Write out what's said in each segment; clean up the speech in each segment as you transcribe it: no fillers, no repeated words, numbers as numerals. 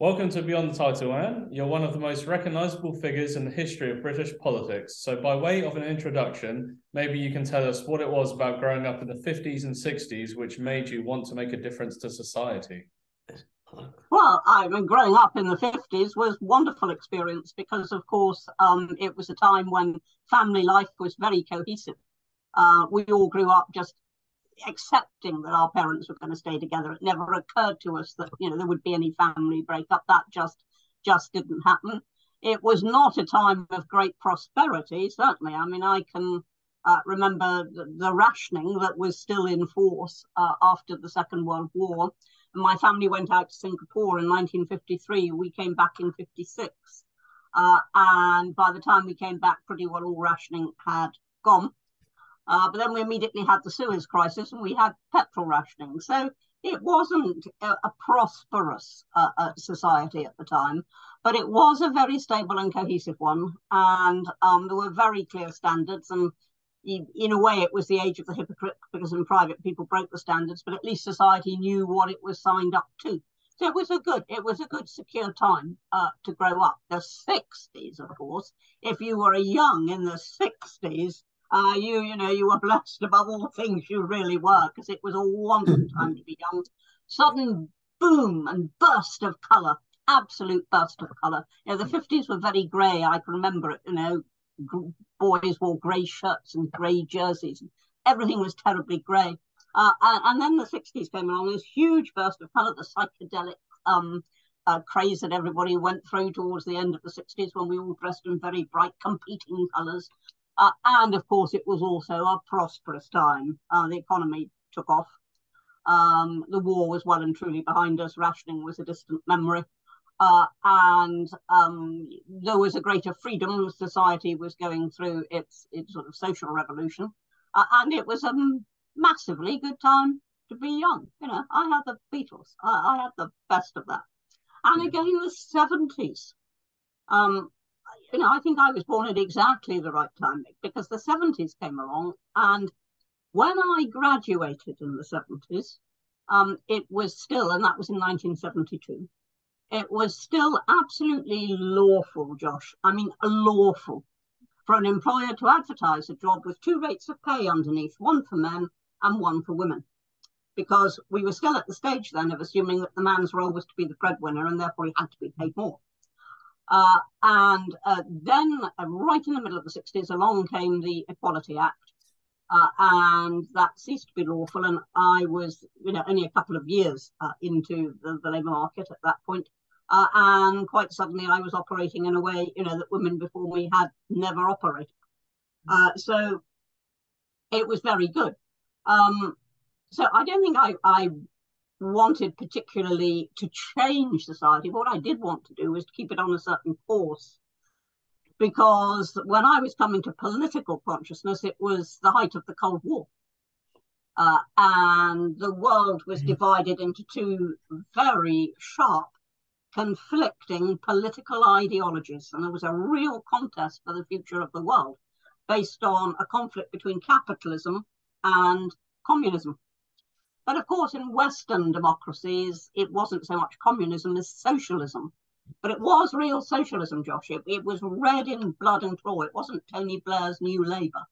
Welcome to Beyond the Title, Anne. You're one of the most recognisable figures in the history of British politics. So by way of an introduction, maybe you can tell us what it was about growing up in the 50s and 60s which made you want to make a difference to society. Well, I mean, growing up in the 50s was a wonderful experience because, of course, it was a time when family life was very cohesive. We all grew up just accepting that our parents were going to stay together. It never occurred to us that there would be any family breakup. That just didn't happen. It was not a time of great prosperity, certainly. I mean, I can remember the rationing that was still in force after the Second World War. My family went out to Singapore in 1953. We came back in 56. And by the time we came back, pretty well all rationing had gone. But then we immediately had the Suez crisis and we had petrol rationing. So it wasn't a prosperous society at the time, but it was a very stable and cohesive one. And there were very clear standards. And in a way, it was the age of the hypocrite because in private people broke the standards, but at least society knew what it was signed up to. So it was a good secure time to grow up. The 60s, of course, if you were young in the 60s, you were blessed above all things. You really were, because it was a wonderful time to be young. Sudden boom and burst of colour, absolute burst of colour. The 50s were very grey. I can remember it. Boys wore grey shirts and grey jerseys. Everything was terribly grey. And then the 60s came along. This huge burst of colour, the psychedelic craze that everybody went through towards the end of the 60s when we all dressed in very bright competing colours. And of course, it was also a prosperous time. The economy took off. The war was well and truly behind us. Rationing was a distant memory. And there was a greater freedom. Society was going through its sort of social revolution. And it was a massively good time to be young. I had the Beatles. I had the best of that. And again, the 70s. I think I was born at exactly the right time because the 70s came along. And when I graduated in the 70s, it was still, and that was in 1972, it was still absolutely lawful, Josh. I mean, lawful for an employer to advertise a job with two rates of pay underneath, one for men and one for women. Because we were still at the stage then of assuming that the man's role was to be the breadwinner and therefore he had to be paid more. And then right in the middle of the 60s, along came the Equality Act. And that ceased to be lawful. And I was, only a couple of years into the labour market at that point. And quite suddenly I was operating in a way, that women before me had never operated. So it was very good. So I don't think I wanted particularly to change society. What I did want to do was to keep it on a certain course. Because when I was coming to political consciousness, it was the height of the Cold War. And the world was divided into two very sharp, conflicting political ideologies. And there was a real contest for the future of the world based on a conflict between capitalism and communism. But of course, in Western democracies, it wasn't so much communism as socialism. But it was real socialism, Josh. It was red in blood and claw. It wasn't Tony Blair's New Labour.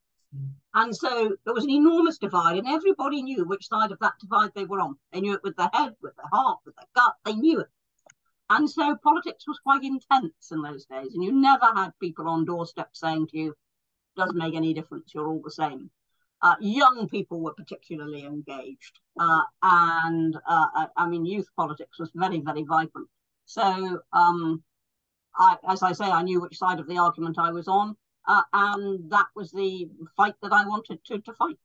And so there was an enormous divide, and everybody knew which side of that divide they were on. They knew it with their head, with their heart, with their gut. They knew it. And so politics was quite intense in those days. And you never had people on doorsteps saying to you, doesn't make any difference, you're all the same. Young people were particularly engaged. Youth politics was very, very vibrant. So, as I say, I knew which side of the argument I was on. And that was the fight that I wanted to fight.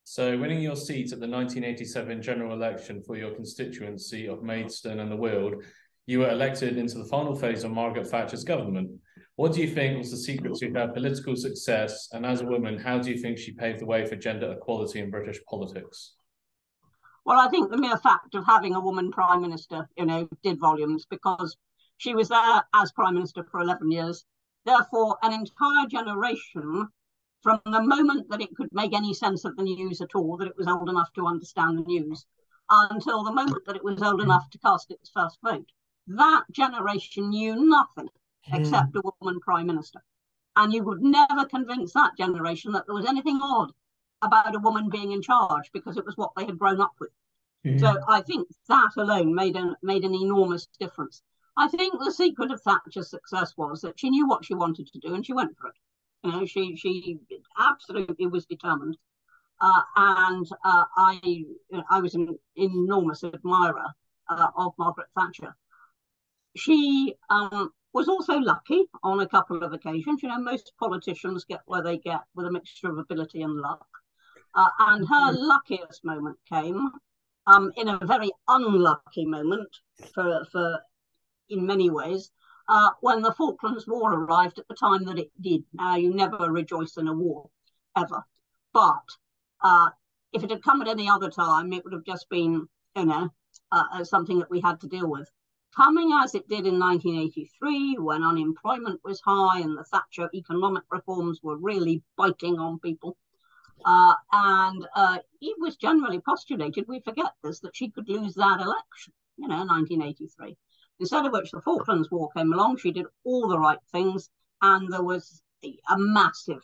So winning your seat at the 1987 general election for your constituency of Maidstone and the Weald, you were elected into the final phase of Margaret Thatcher's government. What do you think was the secret to her political success? And as a woman, how do you think she paved the way for gender equality in British politics? Well, I think the mere fact of having a woman prime minister, did volumes because she was there as prime minister for 11 years. Therefore, an entire generation from the moment that it could make any sense of the news at all, that it was old enough to understand the news, until the moment that it was old enough to cast its first vote. That generation knew nothing except a woman prime minister. And you would never convince that generation that there was anything odd about a woman being in charge, because it was what they had grown up with. So I think that alone made an enormous difference. I think the secret of Thatcher's success was that she knew what she wanted to do and she went for it. You know, she absolutely was determined. I was an enormous admirer of Margaret Thatcher. She was also lucky on a couple of occasions. You know, most politicians get where they get with a mixture of ability and luck. And her luckiest moment came in a very unlucky moment for in many ways, when the Falklands War arrived at the time that it did. Now, you never rejoice in a war, ever. But if it had come at any other time, it would have just been, you know, something that we had to deal with. Coming as it did in 1983, when unemployment was high and the Thatcher economic reforms were really biting on people, and it was generally postulated, we forget this, that she could lose that election, you know, 1983. Instead of which the Falklands War came along, she did all the right things, and there was a massive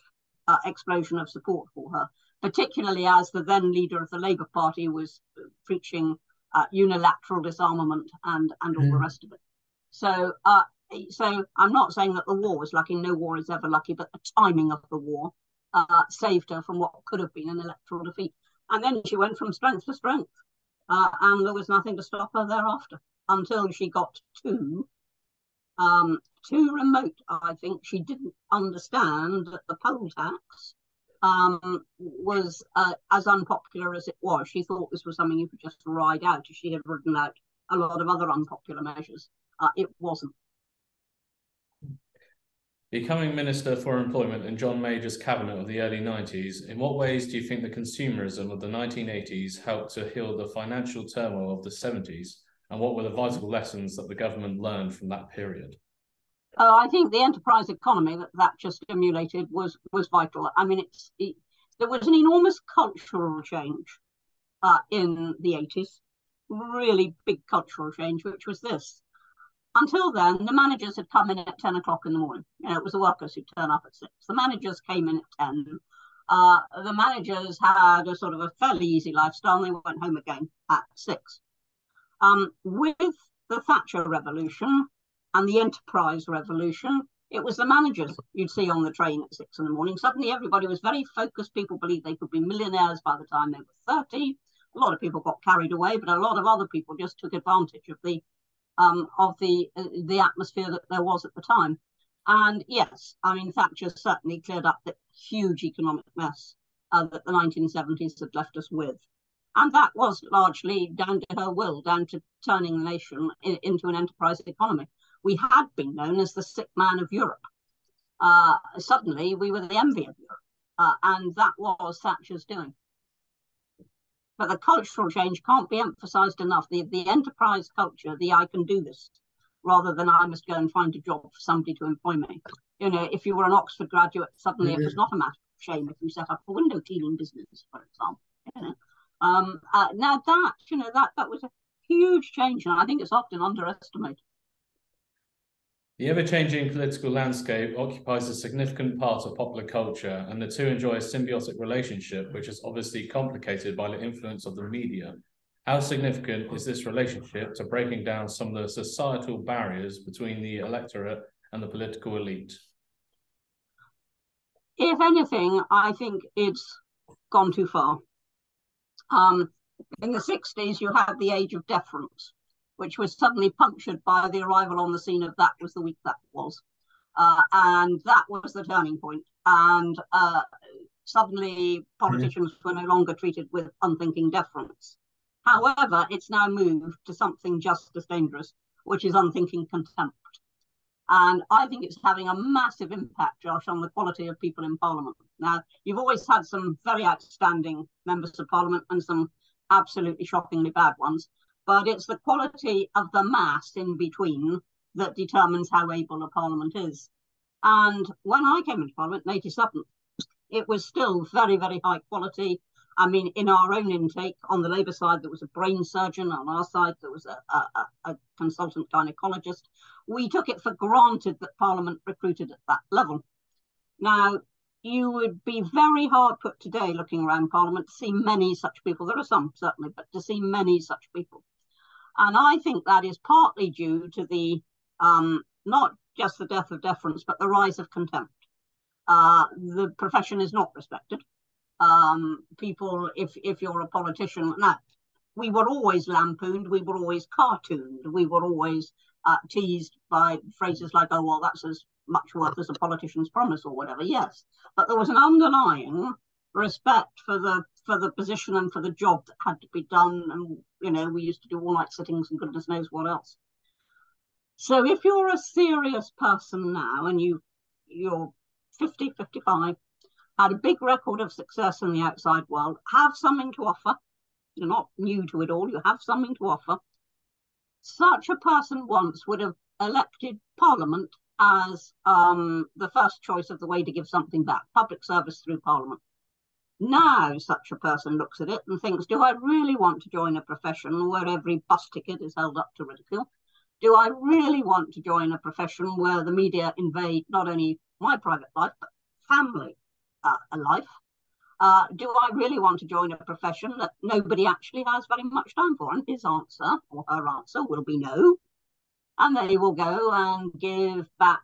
explosion of support for her, particularly as the then leader of the Labour Party was preaching unilateral disarmament and all the rest of it. So I'm not saying that the war was lucky. No war is ever lucky, but the timing of the war saved her from what could have been an electoral defeat. And then she went from strength to strength, and there was nothing to stop her thereafter until she got too remote. I think she didn't understand that the poll tax was as unpopular as it was. She thought this was something you could just ride out, as she had ridden out a lot of other unpopular measures. It wasn't. Becoming Minister for Employment in John Major's cabinet of the early 90s, in what ways do you think the consumerism of the 1980s helped to heal the financial turmoil of the 70s? And what were the vital lessons that the government learned from that period? I think the enterprise economy that just stimulated was vital. I mean, there was an enormous cultural change in the 80s, really big cultural change, which was this. Until then, the managers had come in at 10 o'clock in the morning. You know, it was the workers who'd turn up at 6. The managers came in at 10. The managers had a sort of a fairly easy lifestyle, and they went home again at 6. With the Thatcher revolution and the enterprise revolution, it was the managers you'd see on the train at 6 in the morning. Suddenly everybody was very focused. People believed they could be millionaires by the time they were 30. A lot of people got carried away, but a lot of other people just took advantage of the atmosphere that there was at the time. And yes, I mean, Thatcher certainly cleared up the huge economic mess that the 1970s had left us with. And that was largely down to her will, down to turning the nation into an enterprise economy. We had been known as the sick man of Europe. Suddenly, we were the envy of Europe. And that was Thatcher's doing. But the cultural change can't be emphasized enough. The enterprise culture, the I can do this, rather than I must go and find a job for somebody to employ me. You know, if you were an Oxford graduate, suddenly it was not a matter of shame if you set up a window cleaning business, for example. You know? Now that, you know, that was a huge change, and I think it's often underestimated. The ever-changing political landscape occupies a significant part of popular culture, and the two enjoy a symbiotic relationship, which is obviously complicated by the influence of the media. How significant is this relationship to breaking down some of the societal barriers between the electorate and the political elite? If anything, I think it's gone too far. In the 60s, you had the age of deference, which was suddenly punctured by the arrival on the scene of That Was the Week That Was. And that was the turning point. And suddenly politicians were no longer treated with unthinking deference. However, it's now moved to something just as dangerous, which is unthinking contempt. And I think it's having a massive impact, Josh, on the quality of people in Parliament. Now, you've always had some very outstanding members of Parliament and some absolutely shockingly bad ones, but it's the quality of the mass in between that determines how able a Parliament is. And when I came into Parliament in 87, it was still very, very high quality. I mean, in our own intake, on the Labour side, there was a brain surgeon. On our side, there was a consultant gynecologist. We took it for granted that Parliament recruited at that level. Now, you would be very hard put today looking around Parliament to see many such people. There are some, certainly, but to see many such people. And I think that is partly due to the, not just the death of deference, but the rise of contempt. The profession is not respected. People, if you're a politician, now, we were always lampooned, we were always cartooned, we were always teased by phrases like, oh, well, that's as much worth as a politician's promise or whatever, yes. But there was an underlying respect for the position and for the job that had to be done. And, you know, we used to do all-night sittings and goodness knows what else. So if you're a serious person now and you're 50, 55, had a big record of success in the outside world, have something to offer, you're not new to it all, you have something to offer, such a person once would have elected Parliament as the first choice of the way to give something back, public service through Parliament. Now such a person looks at it and thinks, do I really want to join a profession where every bus ticket is held up to ridicule? Do I really want to join a profession where the media invade not only my private life, but family life? Do I really want to join a profession that nobody actually has very much time for? And his answer, or her answer, will be no. And they will go and give back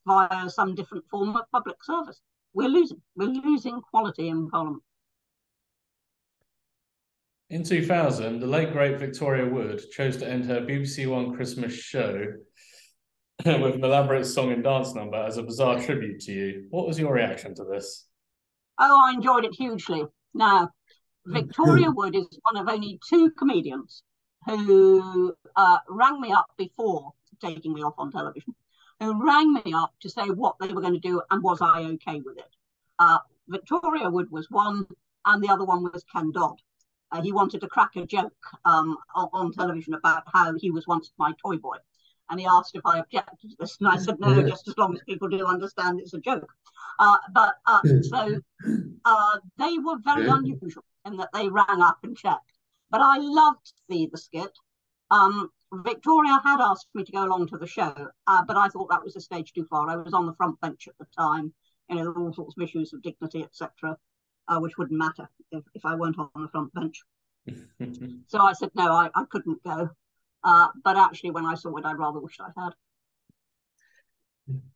via some different form of public service. We're losing quality in Parliament. In 2000, the late great Victoria Wood chose to end her BBC One Christmas show with an elaborate song and dance number as a bizarre tribute to you. What was your reaction to this? Oh, I enjoyed it hugely. Now, Victoria Wood is one of only 2 comedians who rang me up before taking me off on television, who rang me up to say what they were going to do and was I okay with it. Victoria Wood was one, and the other one was Ken Dodd. He wanted to crack a joke on television about how he was once my toy boy. And he asked if I objected to this. And I said, no, just as long as people do understand it's a joke. So they were very unusual in that they rang up and checked. But I loved the skit. Victoria had asked me to go along to the show, but I thought that was a stage too far. I was on the front bench at the time. You know, there were all sorts of issues of dignity, etc., which wouldn't matter if I weren't on the front bench. So I said, no, I couldn't go. But actually, when I saw it, I rather wished I had.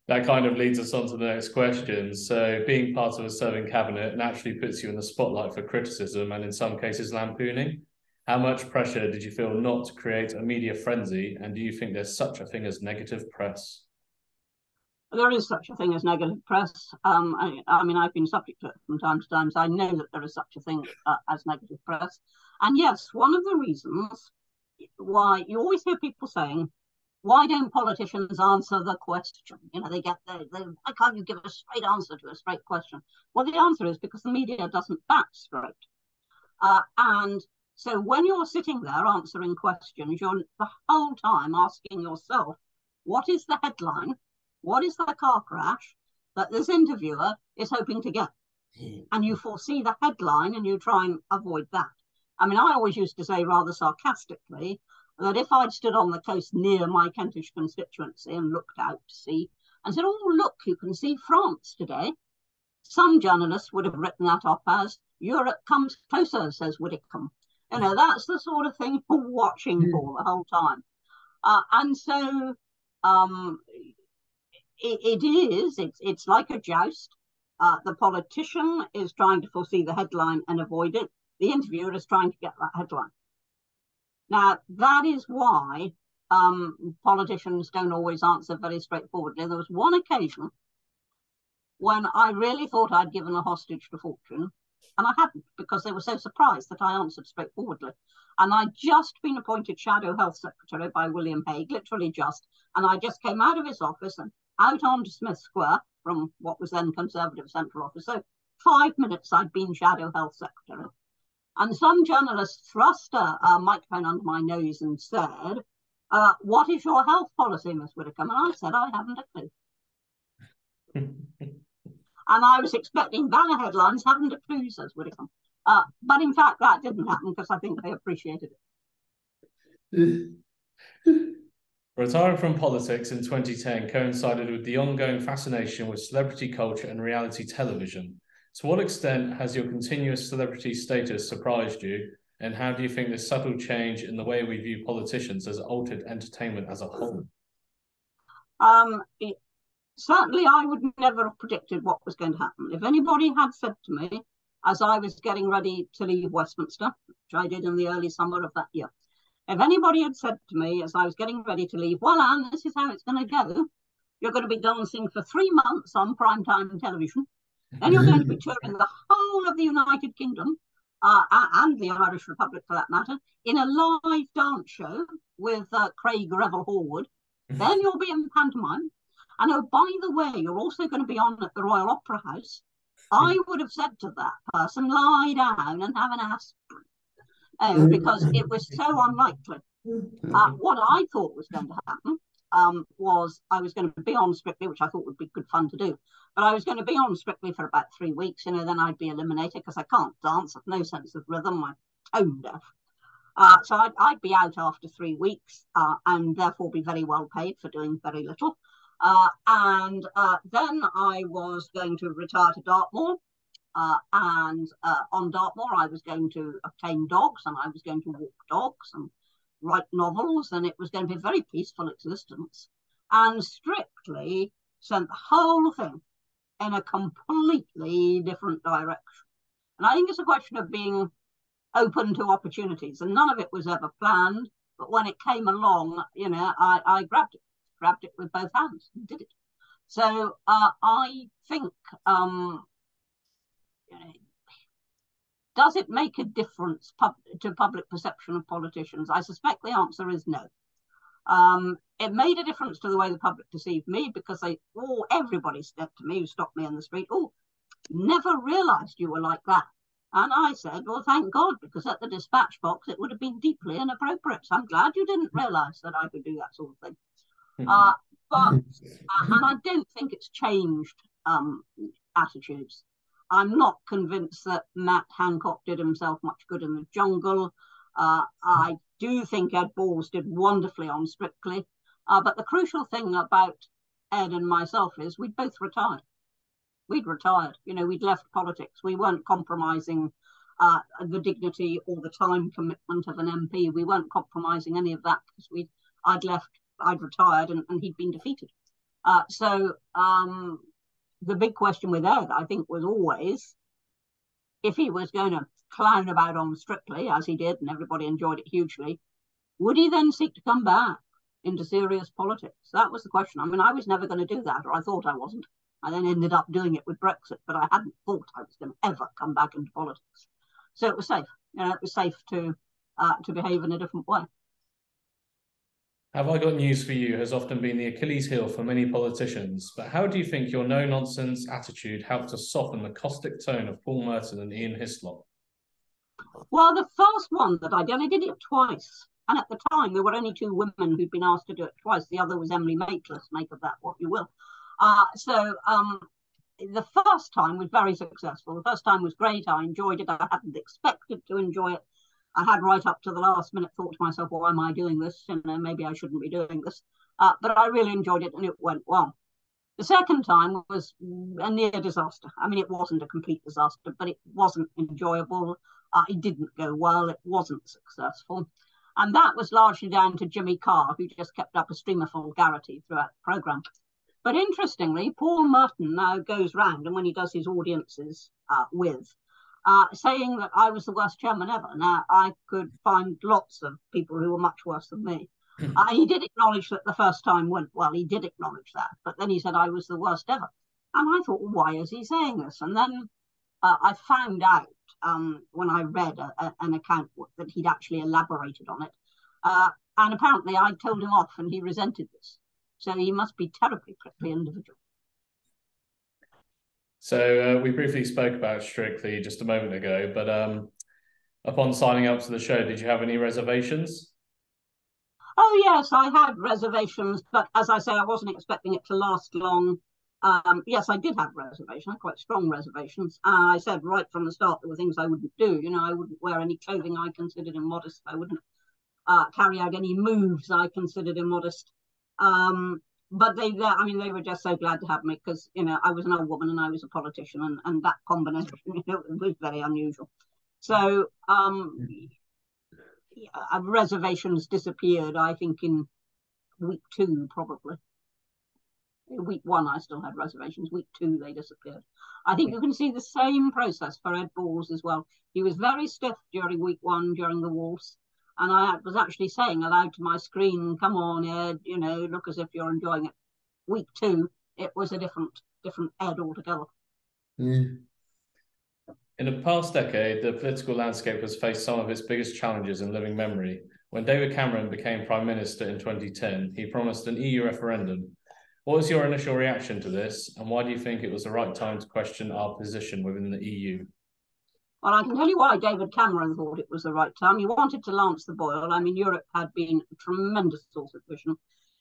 That kind of leads us on to the next question. So being part of a serving cabinet naturally puts you in the spotlight for criticism and in some cases lampooning. How much pressure did you feel not to create a media frenzy? And do you think there's such a thing as negative press? There is such a thing as negative press. I mean, I've been subject to it from time to time, so I know that there is such a thing as negative press. And yes, one of the reasons why you always hear people saying, why don't politicians answer the question? You know, why can't you give a straight answer to a straight question? Well, the answer is because the media doesn't bat straight. And so when you're sitting there answering questions, you're the whole time asking yourself, what is the headline? What is the car crash that this interviewer is hoping to get? And you foresee the headline and you try and avoid that. I mean, I always used to say rather sarcastically that if I'd stood on the coast near my Kentish constituency and looked out to sea and said, oh, look, you can see France today, some journalists would have written that off as Europe comes closer, says Widdicombe. You know, that's the sort of thing you're watching for the whole time. And so it's like a joust. The politician is trying to foresee the headline and avoid it. The interviewer is trying to get that headline. Now, that is why politicians don't always answer very straightforwardly. There was one occasion when I really thought I'd given a hostage to fortune, and I hadn't, because they were so surprised that I answered straightforwardly. And I'd just been appointed Shadow Health Secretary by William Hague, literally just, and I just came out of his office and out onto Smith Square from what was then Conservative Central Office. So 5 minutes I'd been Shadow Health Secretary. And some journalist thrust a microphone under my nose and said, what is your health policy, Miss Widdicombe? And I said, I haven't a clue. And I was expecting banner headlines, haven't a clue, says Widdicombe. But in fact, that didn't happen because I think they appreciated it. Retiring from politics in 2010 coincided with the ongoing fascination with celebrity culture and reality television. To what extent has your continuous celebrity status surprised you, and how do you think this subtle change in the way we view politicians has altered entertainment as a whole? Certainly, I would never have predicted what was going to happen. If anybody had said to me, as I was getting ready to leave Westminster, which I did in the early summer of that year, if anybody had said to me as I was getting ready to leave, well, Anne, this is how it's going to go. You're going to be dancing for 3 months on primetime television. Then you're going to be touring the whole of the United Kingdom and the Irish Republic, for that matter, in a live dance show with Craig Revel Horwood. Then you'll be in pantomime. And oh, by the way, you're also going to be on at the Royal Opera House. I would have said to that person, lie down and have an aspirin, because it was so unlikely. What I thought was going to happen was I was going to be on Strictly, which I thought would be good fun to do. But I was going to be on Strictly for about 3 weeks, then I'd be eliminated because I can't dance. I've no sense of rhythm. I'm tone deaf. So I'd be out after 3 weeks and therefore be very well paid for doing very little. Then I was going to retire to Dartmoor. On Dartmoor, I was going to obtain dogs, and I was going to walk dogs and write novels, and it was going to be a very peaceful existence. And Strictly sent the whole thing in a completely different direction. And I think it's a question of being open to opportunities, and none of it was ever planned. But when it came along, I grabbed it with both hands and did it. So I think, does it make a difference to public perception of politicians? I suspect the answer is no. It made a difference to the way the public perceived me, because everybody said to me, who stopped me in the street, "Oh, never realised you were like that." And I said, well, thank God, because at the dispatch box, it would have been deeply inappropriate. So I'm glad you didn't realise that I could do that sort of thing. And I don't think it's changed attitudes. I'm not convinced that Matt Hancock did himself much good in the jungle. I do think Ed Balls did wonderfully on Strictly. But the crucial thing about Ed and myself is we'd both retired. We'd retired. We'd left politics. We weren't compromising the dignity or the time commitment of an MP. We weren't compromising any of that because I'd retired and he'd been defeated. So the big question with Ed, I think, was always, if he was going to clown about on Strictly, as he did, and everybody enjoyed it hugely, would he then seek to come back into serious politics? That was the question. I mean, I was never going to do that, or I thought I wasn't. I then ended up doing it with Brexit, but I hadn't thought I was going to ever come back into politics. So it was safe. It was safe to behave in a different way. Have I Got News for You has often been the Achilles heel for many politicians, but how do you think your no-nonsense attitude helped to soften the caustic tone of Paul Merton and Ian Hislop? Well, the first one that I did it twice. And at the time, there were only 2 women who'd been asked to do it twice. The other was Emily Maitlis, make of that what you will. The first time was very successful. The first time was great. I enjoyed it. I hadn't expected to enjoy it. I had right up to the last minute thought to myself, why am I doing this? Maybe I shouldn't be doing this. But I really enjoyed it and it went well. The second time was a near disaster. I mean, it wasn't a complete disaster, but it wasn't enjoyable. It didn't go well. It wasn't successful. And that was largely down to Jimmy Carr, who just kept up a stream of vulgarity throughout the programme. But interestingly, Paul Merton now goes round, and when he does his audiences saying that I was the worst chairman ever. Now, I could find lots of people who were much worse than me. He did acknowledge that the first time went well. He did acknowledge that. But then he said I was the worst ever. And I thought, well, why is he saying this? And then I found out when I read an account that he'd actually elaborated on it. And apparently I told him off and he resented this. So he must be terribly prickly individual. So we briefly spoke about Strictly just a moment ago, but upon signing up to the show, did you have any reservations? Oh, yes, I had reservations, but as I say, I wasn't expecting it to last long. Yes, I did have reservations, quite strong reservations. I said right from the start there were things I wouldn't do. You know, I wouldn't wear any clothing I considered immodest. I wouldn't carry out any moves I considered immodest. But I mean, they were just so glad to have me because, you know, I was an old woman and I was a politician, and that combination, you know, was very unusual. So reservations disappeared, I think, in week 2, probably. Week 1, I still had reservations. Week 2, they disappeared. I think you can see the same process for Ed Balls as well. He was very stiff during week 1, during the waltz. And I was actually saying aloud to my screen, come on, Ed, you know, look as if you're enjoying it. Week 2, it was a different Ed altogether. Mm. In the past decade, the political landscape has faced some of its biggest challenges in living memory. When David Cameron became Prime Minister in 2010, he promised an EU referendum. What was your initial reaction to this, and why do you think it was the right time to question our position within the EU? Well, I can tell you why David Cameron thought it was the right time. He wanted to lance the boil. I mean, Europe had been a tremendous source of division.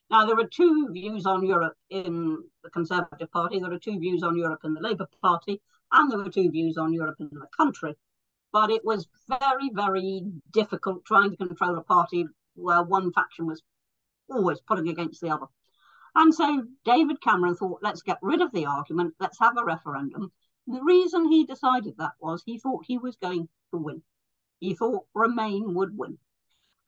Now, there are 2 views on Europe in the Conservative Party. There are 2 views on Europe in the Labour Party, and there were 2 views on Europe in the country. But it was very, very difficult trying to control a party where one faction was always putting against the other. And so David Cameron thought, let's get rid of the argument, let's have a referendum. The reason he decided that was he thought he was going to win. He thought Remain would win.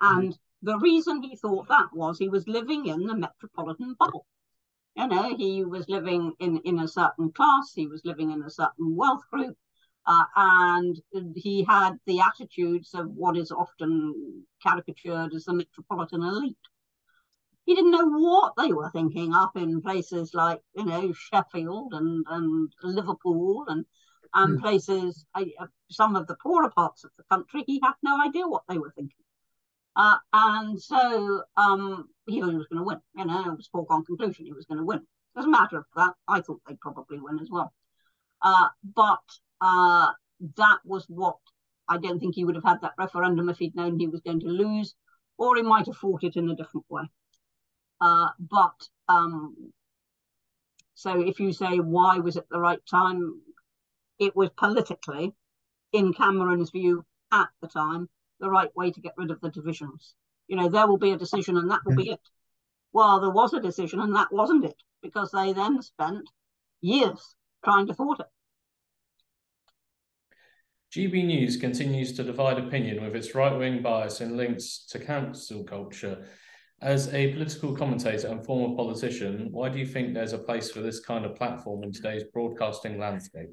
And the reason he thought that was he was living in the metropolitan bubble. You know, he was living in a certain class, he was living in a certain wealth group, and he had the attitudes of what is often caricatured as the metropolitan elite. He didn't know what they were thinking up in places like, you know, Sheffield and Liverpool and places, some of the poorer parts of the country. He had no idea what they were thinking. And so he was going to win. You know, it was a foregone conclusion he was going to win. As a matter of fact, I thought they'd probably win as well. But that was what, I don't think he would have had that referendum if he'd known he was going to lose, or he might have fought it in a different way. So if you say, why was it the right time? It was politically, in Cameron's view at the time, the right way to get rid of the divisions. You know, there will be a decision and that will be it. Well, there was a decision and that wasn't it, because they then spent years trying to thwart it. GB News continues to divide opinion with its right-wing bias and links to cancel culture. As a political commentator and former politician, why do you think there's a place for this kind of platform in today's broadcasting landscape?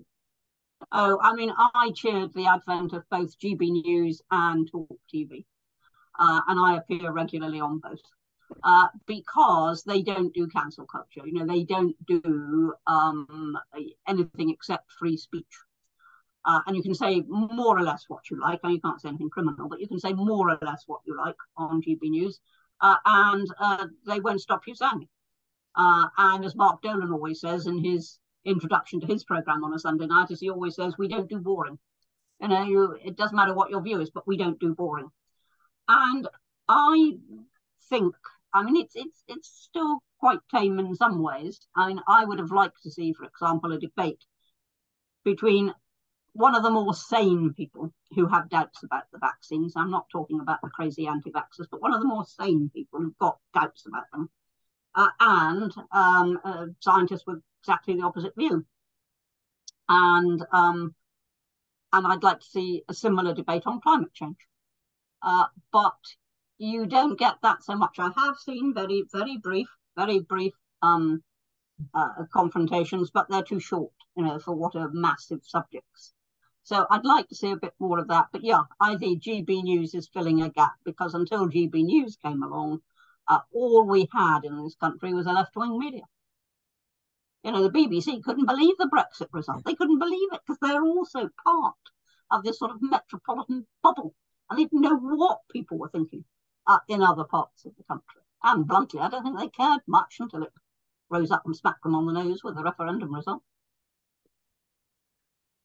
Oh, I mean, I cheered the advent of both GB News and Talk TV, and I appear regularly on both because they don't do cancel culture. You know, they don't do anything except free speech. And you can say more or less what you like, and you can't say anything criminal, but you can say more or less what you like on GB News, and they won't stop you saying it. And as Mark Dolan always says in his introduction to his program on a Sunday night, as he always says, we don't do boring. You know, it doesn't matter what your view is, but we don't do boring. And I think, I mean, it's still quite tame in some ways. I mean, I would have liked to see, for example, a debate between one of the more sane people who have doubts about the vaccines. I'm not talking about the crazy anti-vaxxers, but one of the more sane people who've got doubts about them, and scientists with exactly the opposite view. And I'd like to see a similar debate on climate change. But you don't get that so much. I have seen very, very brief confrontations, but they're too short, you know, for what are massive subjects. So I'd like to see a bit more of that. But yeah, I think GB News is filling a gap, because until GB News came along, all we had in this country was a left-wing media. You know, the BBC couldn't believe the Brexit result. They couldn't believe it because they're also part of this sort of metropolitan bubble. And they didn't know what people were thinking in other parts of the country. And bluntly, I don't think they cared much until it rose up and smacked them on the nose with the referendum result.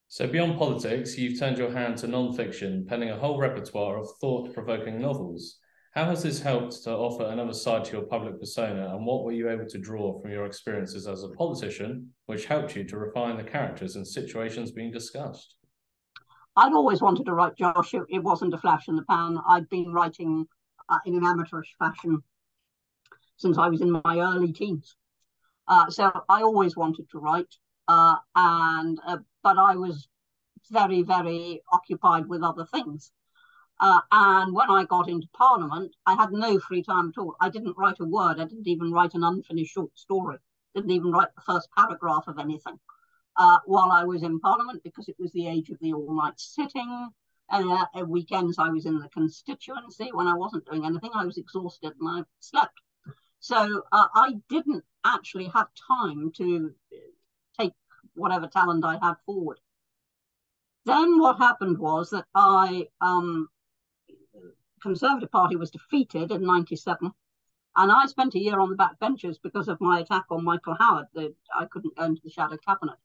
So beyond politics, you've turned your hand to non-fiction, penning a whole repertoire of thought-provoking novels. How has this helped to offer another side to your public persona, and what were you able to draw from your experiences as a politician, which helped you to refine the characters and situations being discussed? I'd always wanted to write, Josh. It wasn't a flash in the pan. I'd been writing in an amateurish fashion since I was in my early teens. So I always wanted to write, but I was very, very occupied with other things. And when I got into Parliament, I had no free time at all. I didn't write a word. I didn't even write an unfinished short story. Didn't even write the first paragraph of anything while I was in Parliament, because it was the age of the all-night sitting. And weekends I was in the constituency. When I wasn't doing anything, I was exhausted and I slept. So I didn't actually have time to take whatever talent I had forward. Then what happened was that Conservative Party was defeated in 97, and I spent a year on the backbenches because of my attack on Michael Howard, that I couldn't go into the shadow cabinet.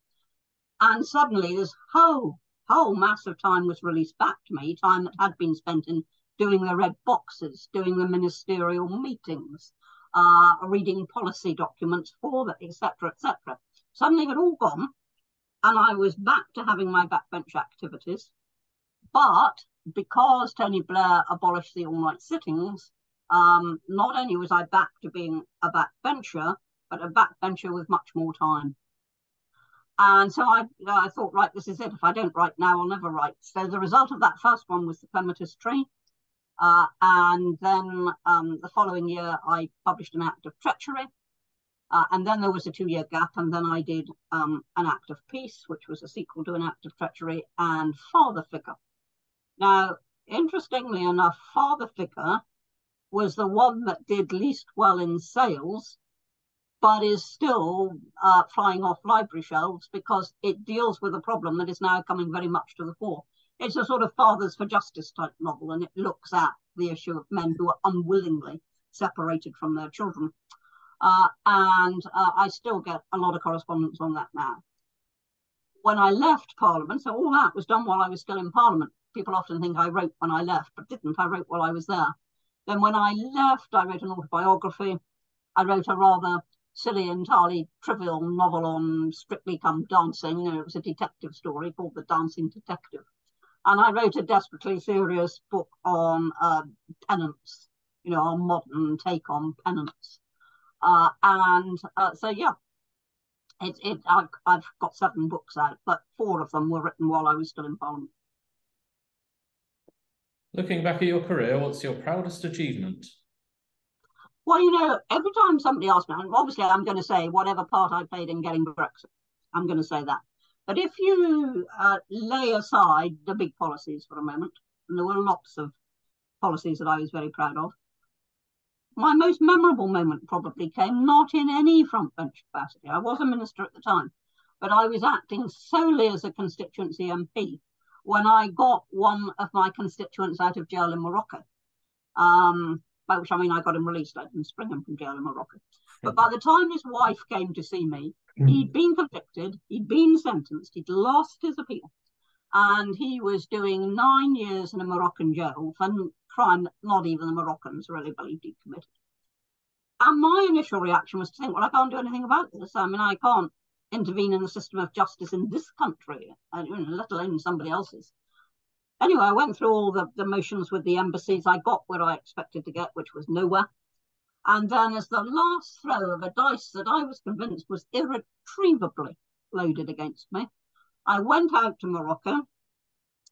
And suddenly this whole mass of time was released back to me, time that had been spent in doing the red boxes, doing the ministerial meetings, reading policy documents for that, etc., etc. Suddenly it had all gone, and I was back to having my backbench activities. But because Tony Blair abolished the all-night sittings, not only was I back to being a backbencher, but a backbencher with much more time. And so I thought, right, this is it. If I don't write now, I'll never write. So the result of that first one was The Clematis Tree. And then the following year, I published An Act of Treachery. And then there was a 2-year gap, and then I did An Act of Peace, which was a sequel to An Act of Treachery, and Father Figure. Now, interestingly enough, Father Figure was the one that did least well in sales, but is still flying off library shelves because it deals with a problem that is now coming very much to the fore. It's a sort of Fathers for Justice type novel, and it looks at the issue of men who are unwillingly separated from their children. And I still get a lot of correspondence on that now. When I left Parliament, so all that was done while I was still in Parliament. People often think I wrote when I left, but didn't. I wrote while I was there. Then when I left, I wrote an autobiography. I wrote a rather silly, entirely trivial novel on Strictly Come Dancing. It was a detective story called The Dancing Detective. And I wrote a desperately serious book on penance, a modern take on penance. So, yeah, I've got 7 books out, but 4 of them were written while I was still in Parliament. Looking back at your career, what's your proudest achievement? Well, every time somebody asks me, and obviously I'm going to say whatever part I played in getting Brexit. I'm going to say that. But if you lay aside the big policies for a moment, and there were lots of policies that I was very proud of, my most memorable moment probably came not in any front bench capacity. I was a minister at the time, but I was acting solely as a constituency MP when I got one of my constituents out of jail in Morocco. By which I mean I got him released. I didn't spring him from jail in Morocco. But by the time his wife came to see me, he'd been convicted, he'd been sentenced, he'd lost his appeal, and he was doing 9 years in a Moroccan jail for crime that not even the Moroccans really believed he'd committed. And my initial reaction was to think, well, I can't do anything about this. I mean, I can't intervene in the system of justice in this country, let alone somebody else's. Anyway, I went through all the motions with the embassies. I got where I expected to get, which was nowhere. And then as the last throw of a dice that I was convinced was irretrievably loaded against me, I went out to Morocco.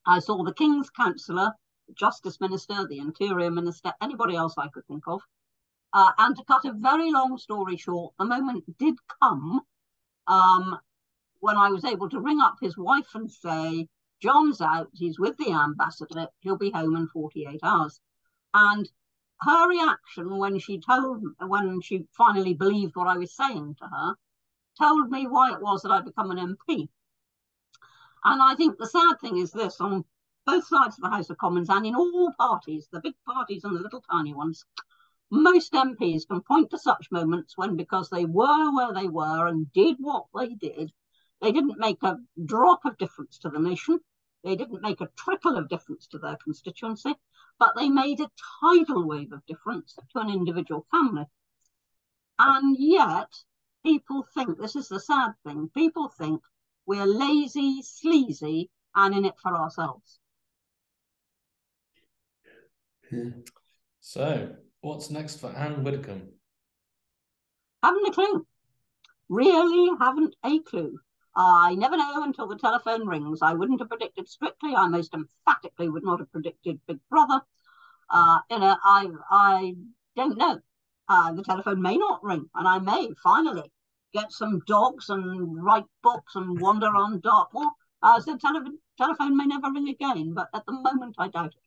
I saw the King's Counsellor, the Justice Minister, the Interior Minister, anybody else I could think of. And to cut a very long story short, the moment did come when I was able to ring up his wife and say, John's out, he's with the ambassador, he'll be home in 48 hours. And her reaction when she finally believed what I was saying to her, told me why it was that I'd become an MP. And I think the sad thing is this, on both sides of the House of Commons and in all parties, the big parties and the little tiny ones, most MPs can point to such moments when, because they were where they were and did what they did, they didn't make a drop of difference to the nation. They didn't make a trickle of difference to their constituency. but they made a tidal wave of difference to an individual family. And yet, people think, this is the sad thing, people think we're lazy, sleazy, and in it for ourselves. So, what's next for Anne Widdecombe? Haven't a clue. Really haven't a clue. I never know until the telephone rings. I wouldn't have predicted Strictly. I most emphatically would not have predicted Big Brother. I don't know. The telephone may not ring, and I may finally get some dogs and write books and wander on Dartmoor. The telephone may never ring again, but at the moment I doubt it.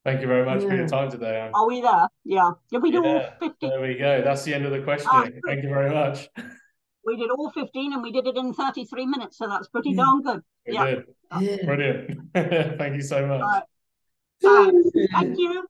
Thank you very much for your time today, Anne. Are we there? Yeah. Did we do all 15? There we go. That's the end of the questioning. Thank you very much. We did all 15 and we did it in 33 minutes, so that's pretty darn good. We did. Brilliant. Thank you so much. Thank you.